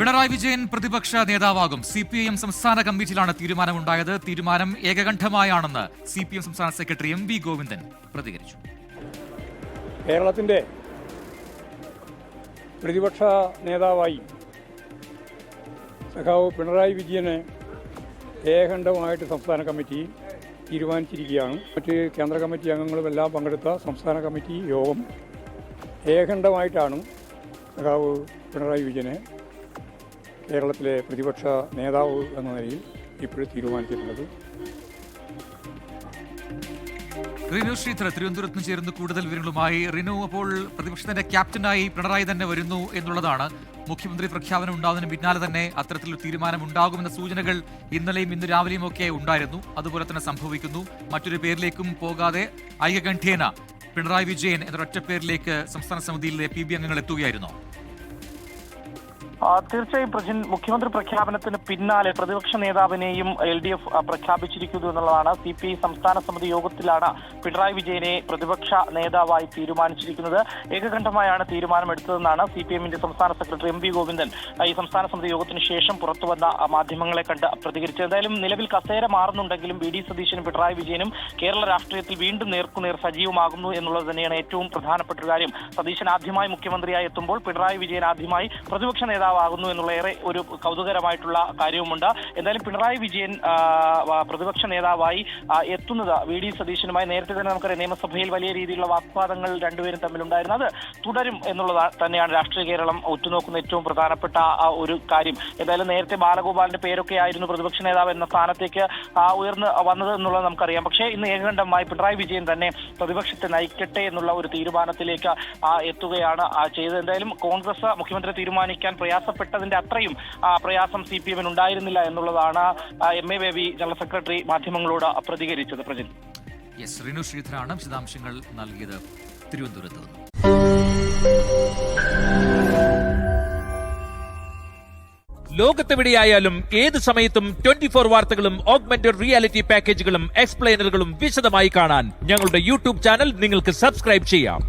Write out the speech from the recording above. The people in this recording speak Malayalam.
പിണറായി വിജയൻ പ്രതിപക്ഷ നേതാവാകും. CPIM സംസ്ഥാന കമ്മിറ്റിയിലാണ് തീരുമാനമുണ്ടായത്. തീരുമാനം ഏകകണ്ഠമായാണെന്ന് CPM സംസ്ഥാന സെക്രട്ടറി MV ഗോവിന്ദൻ പ്രതികരിച്ചു. കേരളത്തിന്റെ പ്രതിപക്ഷ നേതാവായി സഖാവ് പിണറായി വിജയനെ ഏകകണ്ഠമായിട്ട് സംസ്ഥാന കമ്മിറ്റി തീരുമാനിച്ചിരിക്കുകയാണ്. മറ്റ് കേന്ദ്ര കമ്മിറ്റി അംഗങ്ങളുമെല്ലാം പങ്കെടുത്ത സംസ്ഥാന കമ്മിറ്റി യോഗം ഏകകണ്ഠമായിട്ടാണ് സഖാവ് പിണറായി വിജയനെ കേരളത്തിലെ പ്രതിപക്ഷ നേതാവ് എന്ന നിലയിൽ ഇപ്പോൾ തീരുമാനിച്ചിട്ടുള്ളത്. റിനു ശ്രീധർ തിരുവനന്തപുരത്ത് നിന്ന് ചേർന്ന് കൂടുതൽ വിവരങ്ങളുമായി. റിനു, അപ്പോൾ പ്രതിപക്ഷത്തിന്റെ ക്യാപ്റ്റനായി പിണറായി തന്നെ വരുന്നു എന്നുള്ളതാണ്. മുഖ്യമന്ത്രി പ്രഖ്യാപനം ഉണ്ടാകുന്നതിന് പിന്നാലെ തന്നെ അത്തരത്തിലൊരു തീരുമാനം ഉണ്ടാകുമെന്ന സൂചനകൾ ഇന്നലെയും ഇന്ന് രാവിലെയും ഒക്കെ ഉണ്ടായിരുന്നു. അതുപോലെ തന്നെ സംഭവിക്കുന്നു. മറ്റൊരു പേരിലേക്കും പോകാതെ ഐകകണ്ഠ്യേന പിണറായി വിജയൻ എന്നൊരൊറ്റ പേരിലേക്ക് സംസ്ഥാന സമിതിയിലെ PB അംഗങ്ങൾ എത്തുകയായിരുന്നു. തീർച്ചയായും പ്രജിൻ, മുഖ്യമന്ത്രി പ്രഖ്യാപനത്തിന് പിന്നാലെ പ്രതിപക്ഷ നേതാവിനെയും LDF പ്രഖ്യാപിച്ചിരിക്കുന്നു എന്നുള്ളതാണ്. CPI സംസ്ഥാന സമിതി യോഗത്തിലാണ് പിണറായി വിജയനെ പ്രതിപക്ഷ നേതാവായി തീരുമാനിച്ചിരിക്കുന്നത്. ഏകകണ്ഠമായാണ് തീരുമാനമെടുത്തതെന്നാണ് CPMന്റെ സംസ്ഥാന സെക്രട്ടറി MV ഗോവിന്ദൻ ഈ സംസ്ഥാന സമിതി യോഗത്തിന് ശേഷം പുറത്തുവന്ന മാധ്യമങ്ങളെ കണ്ട് പ്രതികരിച്ചത്. എന്തായാലും നിലവിൽ കസേര മാറുന്നുണ്ടെങ്കിലും VD സതീശനും പിണറായി വിജയനും കേരള രാഷ്ട്രീയത്തിൽ വീണ്ടും നേർക്കുനേർ സജീവമാകുന്നു എന്നുള്ളത് തന്നെയാണ് ഏറ്റവും പ്രധാനപ്പെട്ട ഒരു കാര്യം. സതീശൻ ആദ്യമായി മുഖ്യമന്ത്രിയായി എത്തുമ്പോൾ പിണറായി വിജയൻ ആദ്യമായി പ്രതിപക്ഷ നേതാവാകുന്നു എന്നുള്ള ഏറെ ഒരു കൗതുകരമായിട്ടുള്ള കാര്യവുമുണ്ട്. എന്തായാലും പിണറായി വിജയൻ പ്രതിപക്ഷ നേതാവായി എത്തുന്നത് VD സതീശനുമായി നേരത്തെ തന്നെ നമുക്കറിയാം നിയമസഭയിൽ വലിയ രീതിയിലുള്ള വാഗ്വാദങ്ങൾ രണ്ടുപേരും തമ്മിലുണ്ടായിരുന്നു. അത് തുടരും എന്നുള്ളത് തന്നെയാണ് രാഷ്ട്രീയ കേരളം ഉറ്റുനോക്കുന്ന ഏറ്റവും പ്രധാനപ്പെട്ട ഒരു കാര്യം. എന്തായാലും നേരത്തെ ബാലഗോപാലിന്റെ പേരൊക്കെ ആയിരുന്നു പ്രതിപക്ഷ നേതാവ് എന്ന സ്ഥാനത്തേക്ക് ഉയർന്നു വന്നത് എന്നുള്ളത് നമുക്കറിയാം. പക്ഷേ ഇന്ന് ഏകകണ്ഠമായി പിണറായി വിജയൻ തന്നെ പ്രതിപക്ഷത്തെ നയിക്കട്ടെ എന്നുള്ള ഒരു തീരുമാനത്തിലേക്ക് എത്തുകയാണ് ചെയ്തത്. എന്തായാലും കോൺഗ്രസ് മുഖ്യമന്ത്രി തീരുമാനിക്കാൻ പ്രയാസപ്പെട്ടതിന്റെ അത്രയും പ്രയാസം CPM ഉണ്ടായിരുന്നില്ല എന്നുള്ളതാണ് MA ബേബി ജനറൽ സെക്രട്ടറി മാധ്യമങ്ങളോട് പ്രതികരിച്ചത്. പ്രജിൻ, റിനു ശ്രീധരാണ് വിശദാംശങ്ങൾ നൽകിയത് തിരുവനന്തപുരത്ത് നിന്ന്. ലോകത്തെവിടെയായാലും ഏത് സമയത്തും 24 വാർത്തകളും ഓഗ്മെന്റഡ് റിയാലിറ്റി പാക്കേജുകളും എക്സ്പ്ലെയിനറുകളും വിശദമായി കാണാൻ ഞങ്ങളുടെ YouTube ചാനൽ നിങ്ങൾക്ക് സബ്സ്ക്രൈബ് ചെയ്യാം.